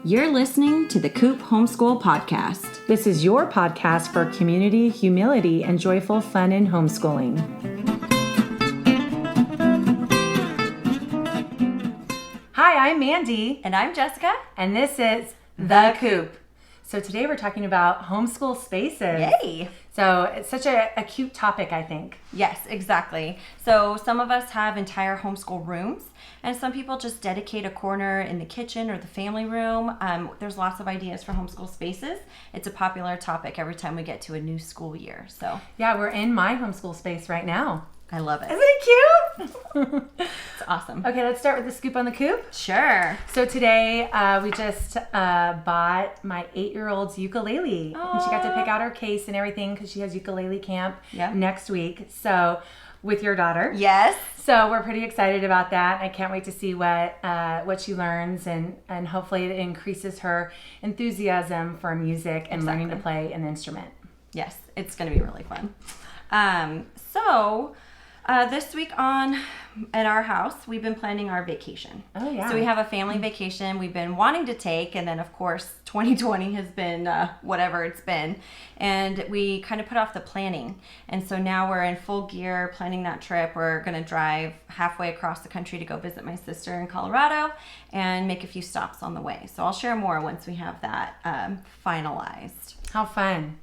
You're listening to the Coop Homeschool Podcast. This is your podcast for community, humility, and joyful fun in homeschooling. Hi, I'm Mandy. And I'm Jessica. And this is The Coop. So today we're talking about homeschool spaces. Yay! So it's such a cute topic, I think. Yes, exactly. So some of us have entire homeschool rooms, and some people just dedicate a corner in the kitchen or the family room. There's lots of ideas for homeschool spaces. It's a popular topic every time we get to a new school year. So yeah, we're in my homeschool space right now. I love it. Isn't it cute? It's awesome. Okay, let's start with the scoop on the coop. Sure. So today we just bought my 8-year-old's ukulele. And she got to pick out her case and everything because she has ukulele camp next week. So with your daughter. Yes. So we're pretty excited about that. I can't wait to see what she learns and hopefully it increases her enthusiasm for music and learning to play an instrument. Yes, it's going to be really fun. This week at our house, we've been planning our vacation. Oh, yeah. So we have a family vacation we've been wanting to take, and then, of course, 2020 has been whatever it's been, and we kind of put off the planning. And so now we're in full gear planning that trip. We're going to drive halfway across the country to go visit my sister in Colorado and make a few stops on the way. So I'll share more once we have that finalized. How fun.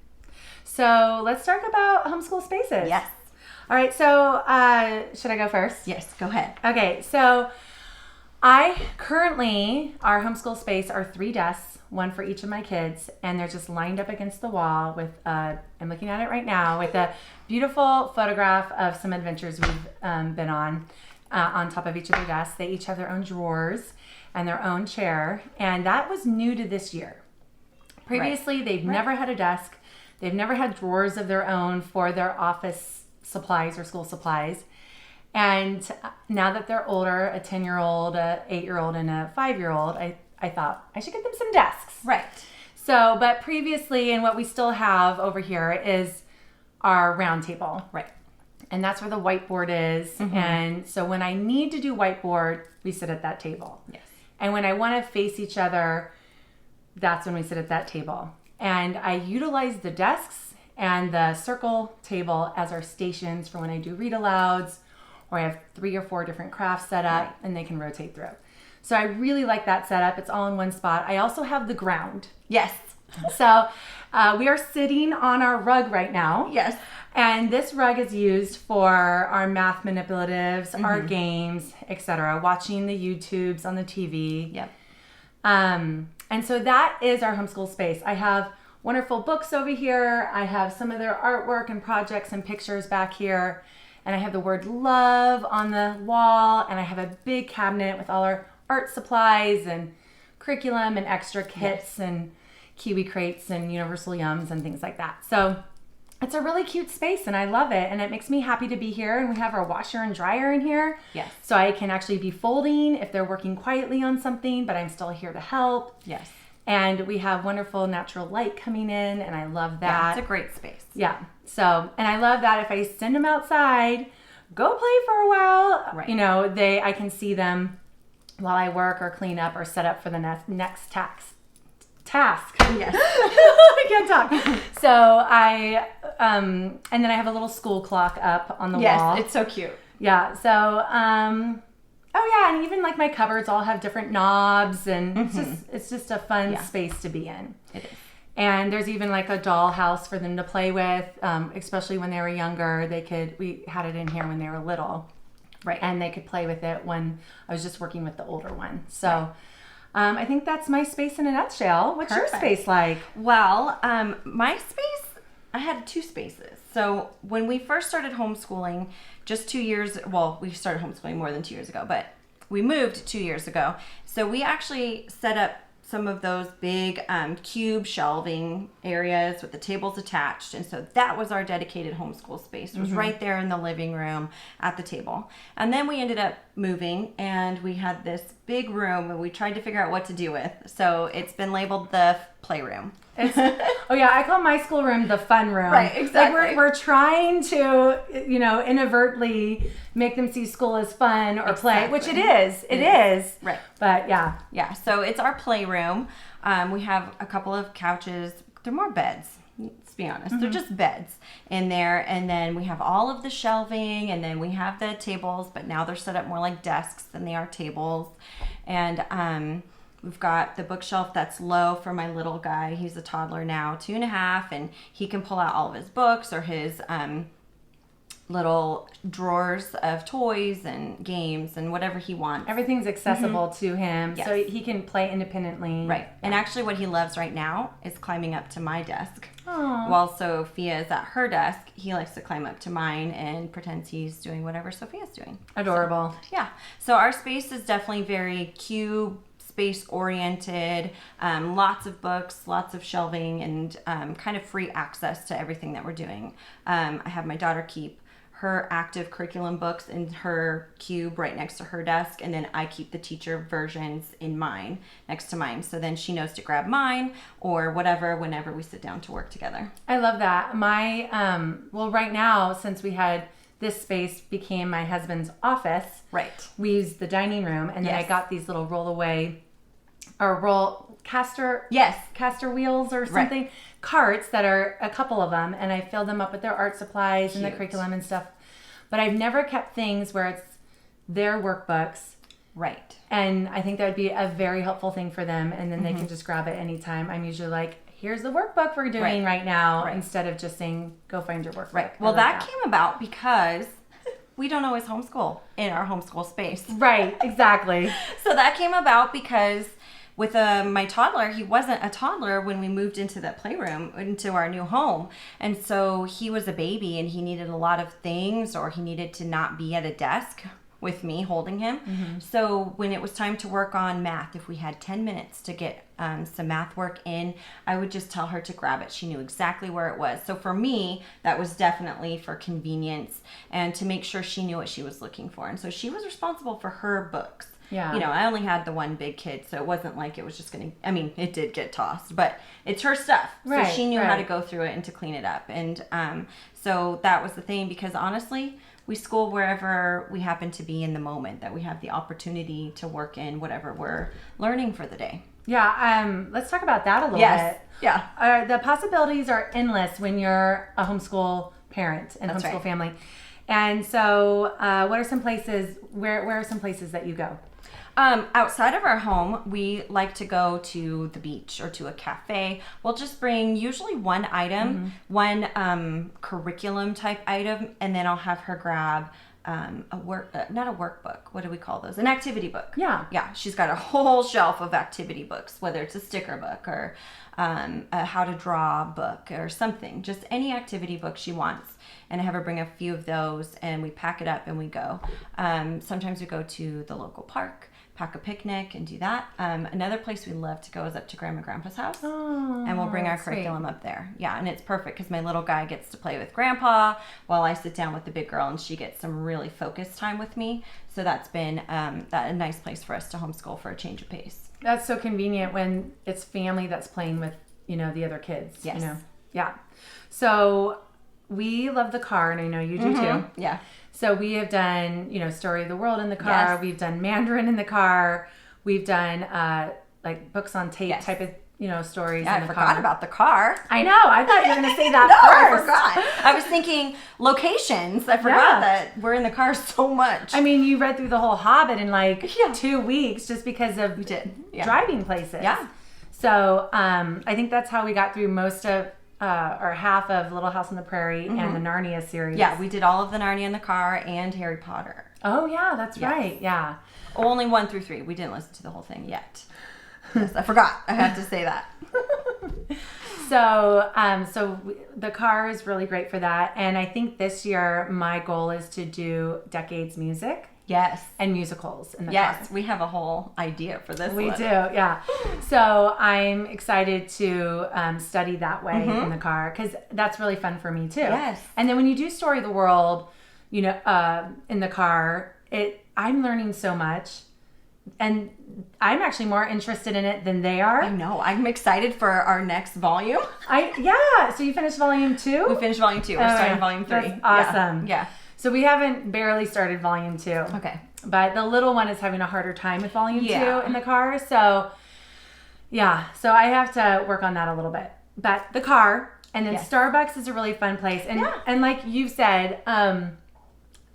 So let's talk about homeschool spaces. Yes. All right, so should I go first? Yes, go ahead. Okay, so our homeschool space are 3 desks, one for each of my kids, and they're just lined up against the wall with, I'm looking at it right now, with a beautiful photograph of some adventures we've been on top of each of their desks. They each have their own drawers and their own chair, and that was new to this year. Previously, they've never had a desk. They've never had drawers of their own for their office supplies or school supplies. And now that they're older, a 10-year-old, a 8-year-old, and a 5-year-old, I thought I should get them some desks. Right. So, but previously, and what we still have over here is our round table. Right. And that's where the whiteboard is. Mm-hmm. And so when I need to do whiteboard, we sit at that table. Yes. And when I want to face each other, that's when we sit at that table. And I utilize the desks and the circle table as our stations for when I do read alouds, or I have 3 or 4 different crafts set up and they can rotate through. So I really like that setup. It's all in one spot. I also have the ground. Yes. So we are sitting on our rug right now. Yes. And this rug is used for our math manipulatives, our games, etc. Watching the YouTubes on the TV. Yep. And so that is our homeschool space. I have wonderful books over here. I have some of their artwork and projects and pictures back here. And I have the word love on the wall. And I have a big cabinet with all our art supplies and curriculum and extra kits and Kiwi crates and universal yums and things like that. So it's a really cute space and I love it. And it makes me happy to be here. And we have our washer and dryer in here. Yes. So I can actually be folding if they're working quietly on something, but I'm still here to help. Yes. And we have wonderful natural light coming in, and I love that. Yeah, it's a great space. Yeah. So, and I love that if I send them outside, go play for a while, right. I can see them while I work or clean up or set up for the next task. Yes. I can't talk. So and then I have a little school clock up on the wall. Yes, it's so cute. Yeah. So, and even like my cupboards all have different knobs and it's just a fun space to be in. It is. And there's even like a doll house for them to play with, especially when they were younger. We had it in here when they were little. Right. And they could play with it when I was just working with the older one. So I think that's my space in a nutshell. What's your space like? Well, my space, I had 2 spaces. So when we first started homeschooling, we started homeschooling more than 2 years ago, but we moved 2 years ago. So we actually set up some of those big cube shelving areas with the tables attached. And so that was our dedicated homeschool space. It was right there in the living room at the table. And then we ended up moving and we had this big room and we tried to figure out what to do with. So it's been labeled the playroom. Oh yeah, I call my schoolroom the fun room. Right, exactly. Like we're trying to, inadvertently make them see school as fun or play, which it is. It is. Right. But yeah. Yeah, so it's our playroom. We have a couple of couches. They're more beds, let's be honest. They're just beds in there. And then we have all of the shelving, and then we have the tables, but now they're set up more like desks than they are tables. And we've got the bookshelf that's low for my little guy. He's a toddler now, 2.5, and he can pull out all of his books or his little drawers of toys and games and whatever he wants. Everything's accessible to him, Yes. so he can play independently. Right. And actually what he loves right now is climbing up to my desk. Aww. While Sophia is at her desk, he likes to climb up to mine and pretends he's doing whatever Sophia's doing. Adorable. So, yeah. So our space is definitely very cube, space oriented, lots of books, lots of shelving, and kind of free access to everything that we're doing. I have my daughter keep her active curriculum books in her cube right next to her desk, and then I keep the teacher versions in mine, next to mine. So then she knows to grab mine or whatever whenever we sit down to work together. I love that. My, right now, since we had this space became my husband's office. Right. We used the dining room, and then I got these little caster wheels or something, carts that are a couple of them, and I fill them up with their art supplies and the curriculum and stuff. But I've never kept things where it's their workbooks. Right. And I think that would be a very helpful thing for them, and then they can just grab it anytime. I'm usually like, here's the workbook we're doing right now, instead of just saying, go find your workbook. Right. Well, that came about because we don't always homeschool in our homeschool space. Right, exactly. So that came about because with my toddler, he wasn't a toddler when we moved into that playroom, into our new home. And so he was a baby and he needed a lot of things, or he needed to not be at a desk with me holding him. So when it was time to work on math, if we had 10 minutes to get some math work in, I would just tell her to grab it. She knew exactly where it was. So for me, that was definitely for convenience and to make sure she knew what she was looking for. And so she was responsible for her books. Yeah. I only had the one big kid, so it wasn't like it was just going to, it did get tossed, but it's her stuff. So she knew how to go through it and to clean it up. And so that was the thing, because honestly, we school wherever we happen to be in the moment, that we have the opportunity to work in whatever we're learning for the day. Yeah. Let's talk about that a little bit. Yeah. The possibilities are endless when you're a homeschool parent and homeschool family. And so what are some places, where are some places that you go? Outside of our home, we like to go to the beach or to a cafe. We'll just bring usually one item, one curriculum type item, and then I'll have her grab not a workbook. What do we call those? An activity book. Yeah. Yeah. She's got a whole shelf of activity books, whether it's a sticker book or a how to draw book or something, just any activity book she wants. And I have her bring a few of those, and we pack it up and we go. Sometimes we go to the local park, pack a picnic and do that. Another place we love to go is up to Grandma and Grandpa's house, and we'll bring our curriculum up there. Yeah, and it's perfect because my little guy gets to play with Grandpa while I sit down with the big girl, and she gets some really focused time with me. So that's been a nice place for us to homeschool for a change of pace. That's so convenient when it's family that's playing with, the other kids. Yes. Yeah. So we love the car, and I know you do too. Yeah. So we have done, Story of the World in the car. Yes. We've done Mandarin in the car. We've done like books on tape type of, stories in the car. I forgot about the car. I know. I thought you were going to say that No, first. I forgot. I was thinking locations. I forgot that we're in the car so much. I mean, you read through the whole Hobbit in 2 weeks just because of driving places. Yeah. So I think that's how we got through most of or half of Little House on the Prairie and the Narnia series. Yeah, we did all of the Narnia in the car and Harry Potter. Oh, yeah, that's right. Yeah. Only 1 through 3. We didn't listen to the whole thing yet. Yes, I forgot. I have to say that. So the car is really great for that. And I think this year my goal is to do decades music. Yes. And musicals in the car. Yes, we have a whole idea for this. We do, yeah. So I'm excited to study that way in the car, because that's really fun for me too. Yes. And then when you do Story of the World, in the car, I'm learning so much. and I'm actually more interested in it than they I are. know. I'm excited for our next volume. So you finished volume 2? We finished volume 2. We're starting volume 3. That's awesome. Yeah. So we haven't barely started volume 2. Okay. But the little one is having a harder time with volume 2 Yeah. in the car. So yeah, so I have to work on that a little bit. But the car, and then Yes. Starbucks is a really fun place. And and like you said,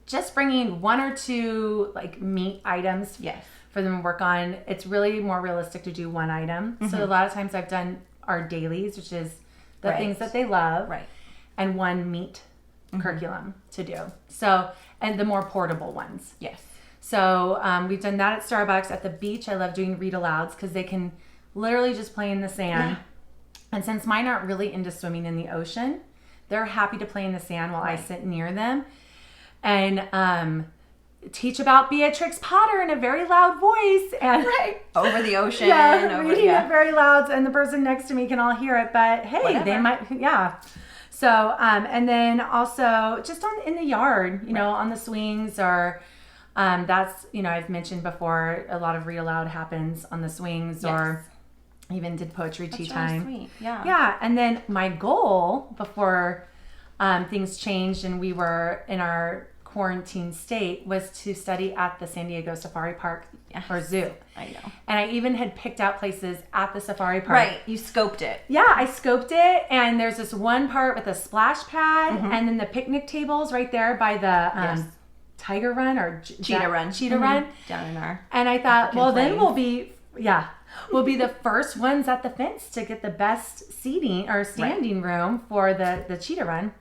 just bringing 1 or 2 like meat items Yes. for them to work on. It's really more realistic to do 1 item. So a lot of times I've done our dailies, which is the Right. things that they love, Right. and 1 meat curriculum to do. So, and the more portable ones. Yes. So we've done that at Starbucks. At the beach, I love doing read alouds because they can literally just play in the sand. Yeah. And since mine aren't really into swimming in the ocean, they're happy to play in the sand while I sit near them. And teach about Beatrix Potter in a very loud voice. And Over the ocean. reading it very loud, and the person next to me can all hear it. But hey, Whatever. they might, So, and then also just in the yard, on the swings or, that's, I've mentioned before, a lot of read aloud happens on the swings or even did poetry tea time. Really sweet. Yeah. Yeah. And then my goal before things changed and we were in our quarantine state was to study at the San Diego Safari Park or Zoo. I know. And I even had picked out places at the Safari Park. Right. You scoped it. Yeah, I scoped it, and there's this one part with a splash pad, and then the picnic tables right there by the Tiger Run or Cheetah Run. Run. Down in our. And I thought, African well, then plains. we'll be the first ones at the fence to get the best seating or standing room for the Cheetah Run.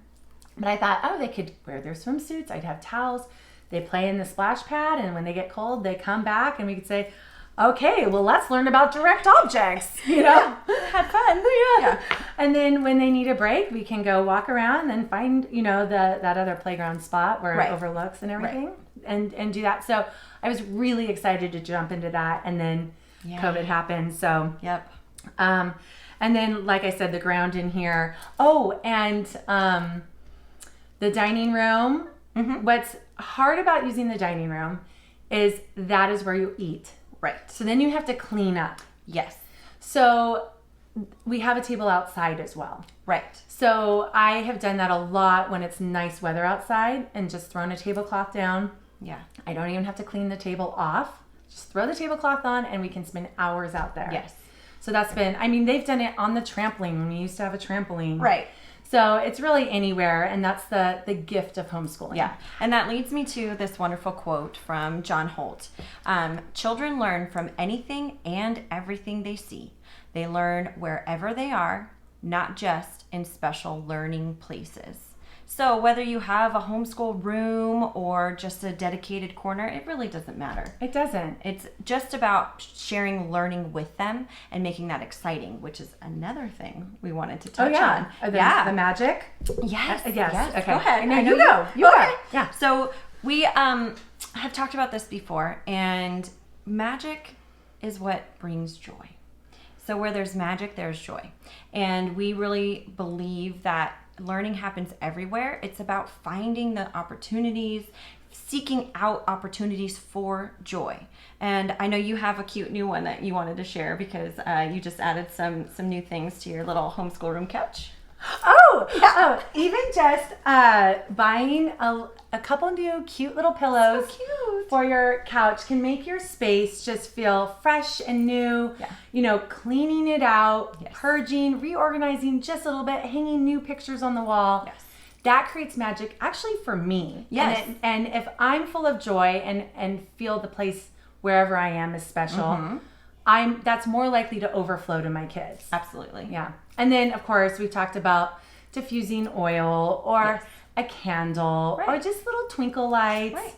But I thought, they could wear their swimsuits. I'd have towels. They play in the splash pad, and when they get cold, they come back, and we could say, okay, well, let's learn about direct objects, Had fun. Yeah. And then when they need a break, we can go walk around and find, that other playground spot where it overlooks and everything and do that. So I was really excited to jump into that. And then COVID happened. So, Yep. and then, like I said, the ground in here. Oh, and the dining room. What's hard about using the dining room is that is where you eat. Right. So then you have to clean up. Yes. So we have a table outside as well. Right. So I have done that a lot when it's nice weather outside and just thrown a tablecloth down. Yeah. I don't even have to clean the table off. Just throw the tablecloth on and we can spend hours out there. Yes. So that's been, they've done it on the trampoline when we used to have a trampoline. Right. So it's really anywhere, and that's the gift of homeschooling. Yeah, and that leads me to this wonderful quote from John Holt. Children learn from anything and everything they see. They learn wherever they are, not just in special learning places. So whether you have a homeschool room or just a dedicated corner, it really doesn't matter. It doesn't. It's just about sharing learning with them and making that exciting, which is another thing we wanted to touch on. The magic. Yes. Yes. Okay. Go ahead. I know you go. You Okay. go. Yeah. So we have talked about this before, and magic is what brings joy. So where there's magic, there's joy. And we really believe that learning happens everywhere. It's about finding the opportunities, seeking out opportunities for joy. And I know you have a cute new one that you wanted to share because you just added some new things to your little homeschool room couch. Even just buying a couple new cute little pillows So cute. for your couch can make your space just feel fresh and new. Yeah. Cleaning it out, Yes. purging, reorganizing just a little bit, hanging new pictures on the wall. Yes. That creates magic actually for me. Yes. And if I'm full of joy and feel the place wherever I am is special, that's more likely to overflow to my kids. Absolutely. Yeah. And then, of course, we've talked about diffusing oil or Yes. a candle or Right. just little twinkle lights Right.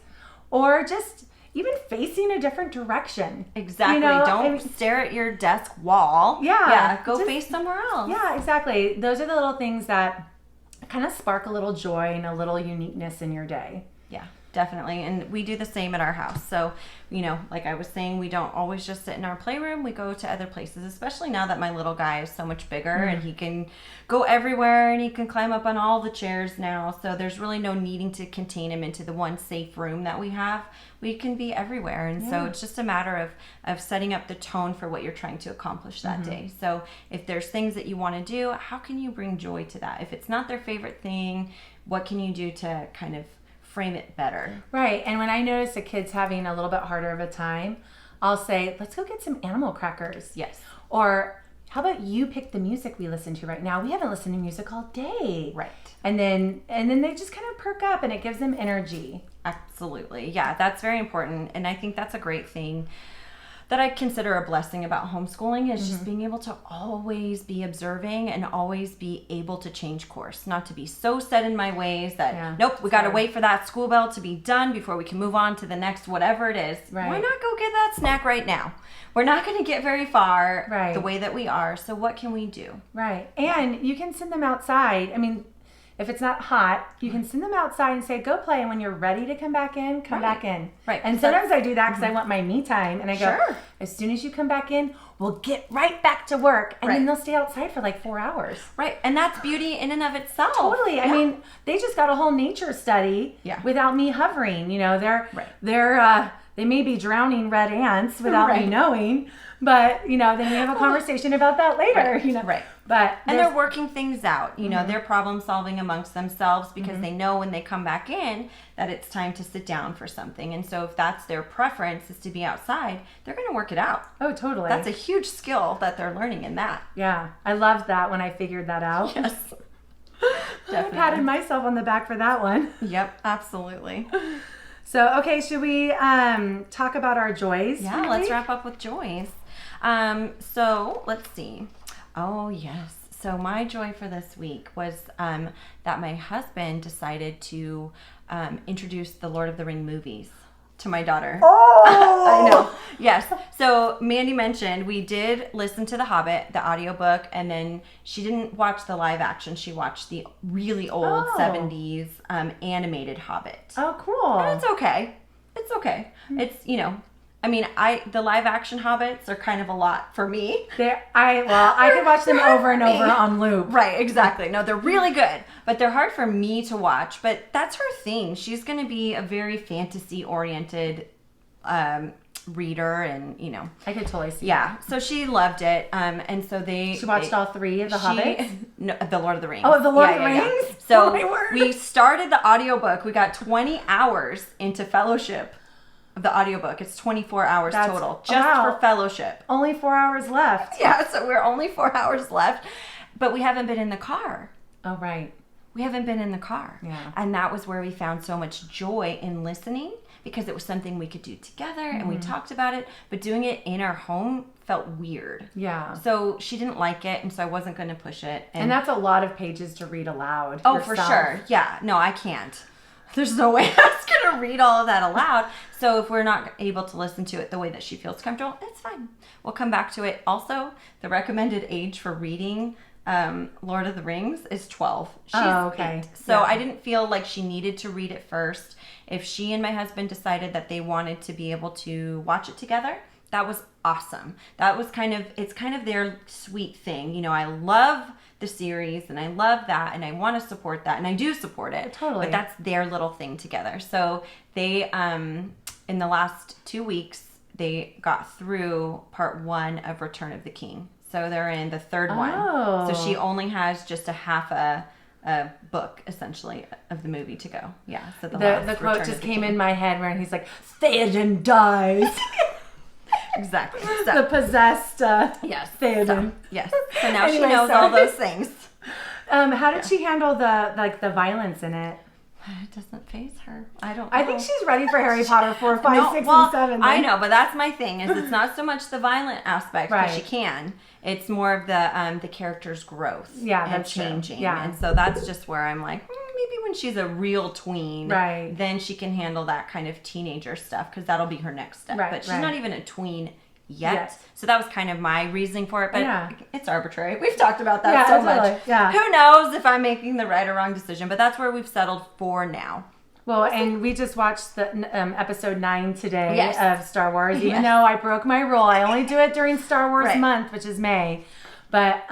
or just even facing a different direction. Exactly. I Don't mean, stare at your desk wall. Yeah. Go Just- face somewhere else. Yeah, exactly. Those are the little things that kind of spark a little joy and a little uniqueness in your day. Yeah. Definitely. And we do the same at our house. So, like I was saying, we don't always just sit in our playroom. We go to other places, especially now that my little guy is so much bigger and he can go everywhere and he can climb up on all the chairs now. So there's really no needing to contain him into the one safe room that we have. We can be everywhere. And so it's just a matter of setting up the tone for what you're trying to accomplish that day. So if there's things that you want to do, how can you bring joy to that? If it's not their favorite thing, what can you do to kind of frame it better? Right. And when I notice a kid's having a little bit harder of a time, I'll say, let's go get some animal crackers. Yes. Or how about you pick the music we listen to right now? We haven't listened to music all day. Right. And then they just kind of perk up and it gives them energy. Absolutely. Yeah, that's very important. And I think that's a great thing that I consider a blessing about homeschooling is just being able to always be observing and always be able to change course, not to be so set in my ways that, nope, we got to wait for that school bell to be done before we can move on to the next whatever it is. Right. Why not go get that snack right now? We're not going to get very far the way that we are. So what can we do? Right. And you can send them outside. I mean, if it's not hot, you can send them outside and say, go play. And when you're ready to come back in, come back in. Right. And sometimes I do that because I want my me time. And I go, as soon as you come back in, we'll get right back to work. And then they'll stay outside for like 4 hours. Right. And that's beauty in and of itself. Totally. I mean, they just got a whole nature study without me hovering. They may be drowning red ants without me knowing. But, then we have a conversation about that later. Right. But they're working things out. They're problem solving amongst themselves because they know when they come back in that it's time to sit down for something. And so if that's their preference is to be outside, they're going to work it out. Oh, totally. That's a huge skill that they're learning in that. Yeah. I loved that when I figured that out. Yes. I patted myself on the back for that one. Yep, absolutely. So, okay, should we talk about our joys? Yeah, let's wrap up with joys. So let's see. Oh, yes. So my joy for this week was that my husband decided to introduce the Lord of the Ring movies to my daughter. Oh! I know. Yes. So Mandy mentioned we did listen to The Hobbit, the audiobook, and then she didn't watch the live action. She watched the really old 70s animated Hobbit. Oh, cool. And it's okay. It's okay. It's, the live action Hobbits are kind of a lot for me. I could watch them over and over on loop. Right, exactly. No, they're really good, but they're hard for me to watch. But that's her thing. She's going to be a very fantasy oriented reader, and I could totally see. Yeah, so she loved it, and so she watched all three of the Hobbits. No, the Lord of the Rings. Oh, the Lord of the Rings. Yeah. So we started the audiobook. We got 20 hours into Fellowship. The audiobook. It's 24 hours total just for Fellowship. Only 4 hours left. Yeah, so we're only 4 hours left, but we haven't been in the car. Oh, right. We haven't been in the car. Yeah. And that was where we found so much joy in listening because it was something we could do together and we talked about it, but doing it in our home felt weird. Yeah. So she didn't like it, and so I wasn't going to push it. And that's a lot of pages to read aloud. Oh, yourself. For sure. Yeah. No, I can't. There's no way I was going to read all of that aloud. So if we're not able to listen to it the way that she feels comfortable, it's fine. We'll come back to it. Also, the recommended age for reading Lord of the Rings is 12. She's 8. So I didn't feel like she needed to read it first. If she and my husband decided that they wanted to be able to watch it together, that was awesome. That was it's kind of their sweet thing. I love the series and I love that and I want to support that and I do support it. Totally. But that's their little thing together. So they in the last 2 weeks they got through part 1 of Return of the King. So they're in the third one. So she only has just a half a book essentially of the movie to go. Yeah. So the quote just came in my head where he's like, Theoden dies. Exactly. So, the possessed Theoden. So, yes. So now she knows all those things. How did she handle the violence in it? It doesn't faze her. I don't know. I think she's ready for Harry Potter 4, 5, 6, and 7. I know, but that's my thing. Is it's not so much the violent aspect because she can. It's more of the character's growth. Yeah, and that's changing. True. Yeah, and so that's just where I'm like, maybe when she's a real tween, right, then she can handle that kind of teenager stuff because that'll be her next step. Right, but she's not even a tween yet. Yes. So that was kind of my reasoning for it, but it's arbitrary. We've talked about that so much. Yeah. Who knows if I'm making the right or wrong decision, but that's where we've settled for now. Well, and we just watched the episode 9 today Yes. of Star Wars, even though I broke my rule. I only do it during Star Wars month, which is May. But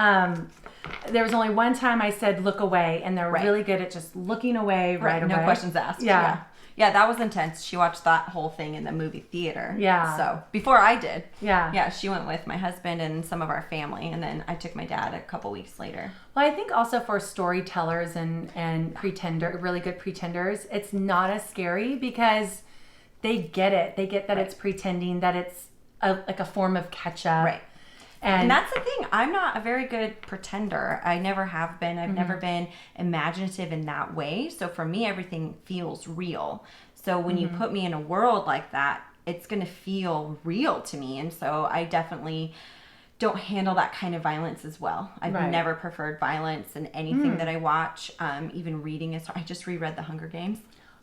there was only one time I said look away, and they're really good at just looking away right away. No questions asked. Yeah. Yeah, that was intense. She watched that whole thing in the movie theater. Yeah. So before I did. Yeah. Yeah, she went with my husband and some of our family, and then I took my dad a couple weeks later. Well, I think also for storytellers and really good pretenders, it's not as scary because they get it. They get that it's pretending, that it's like a form of catch up. Right. And that's the thing. I'm not a very good pretender. I never have been. I've never been imaginative in that way. So for me, everything feels real. So when you put me in a world like that, it's going to feel real to me. And so I definitely don't handle that kind of violence as well. I've never preferred violence in anything that I watch. Even reading is. I just reread The Hunger Games.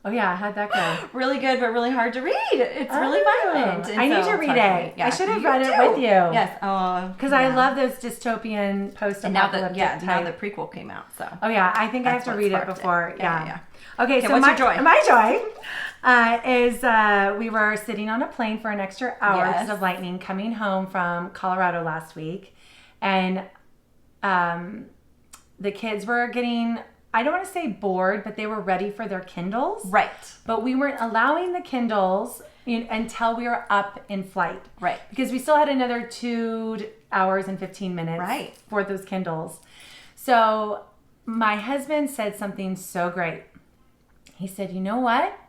Oh yeah, how'd that go? Really good, but really hard to read. It's really violent. And I need to read it. Yeah, I should have read it with you. Yes. Because I love those dystopian post-apocalyptic now the prequel came out. So. Oh yeah, I think I have to read it before. Yeah. Okay, so what's your joy? My joy is we were sitting on a plane for an extra hour because of lightning, coming home from Colorado last week, and the kids were getting, I don't want to say bored, but they were ready for their Kindles. Right. But we weren't allowing the Kindles until we were up in flight. Right. Because we still had another 2 hours and 15 minutes for those Kindles. So my husband said something so great. He said, you know what?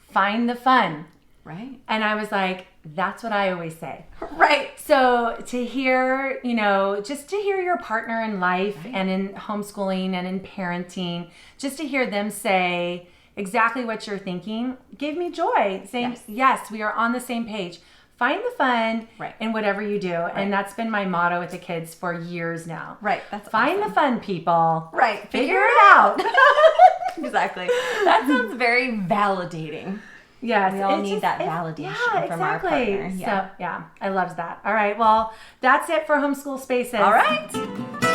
Find the fun. Right. And I was like, that's what I always say. Right. So to hear, just to hear your partner in life and in homeschooling and in parenting, just to hear them say exactly what you're thinking gave me joy. Saying, yes, we are on the same page. Find the fun in whatever you do. Right. And that's been my motto with the kids for years now. Right. That's Find awesome. the fun, people. Right. Figure it out. Exactly. That sounds very validating. Yes. We all need that validation from our partner. Yeah. So, I loved that. All right. Well, that's it for Homeschool Spaces. All right.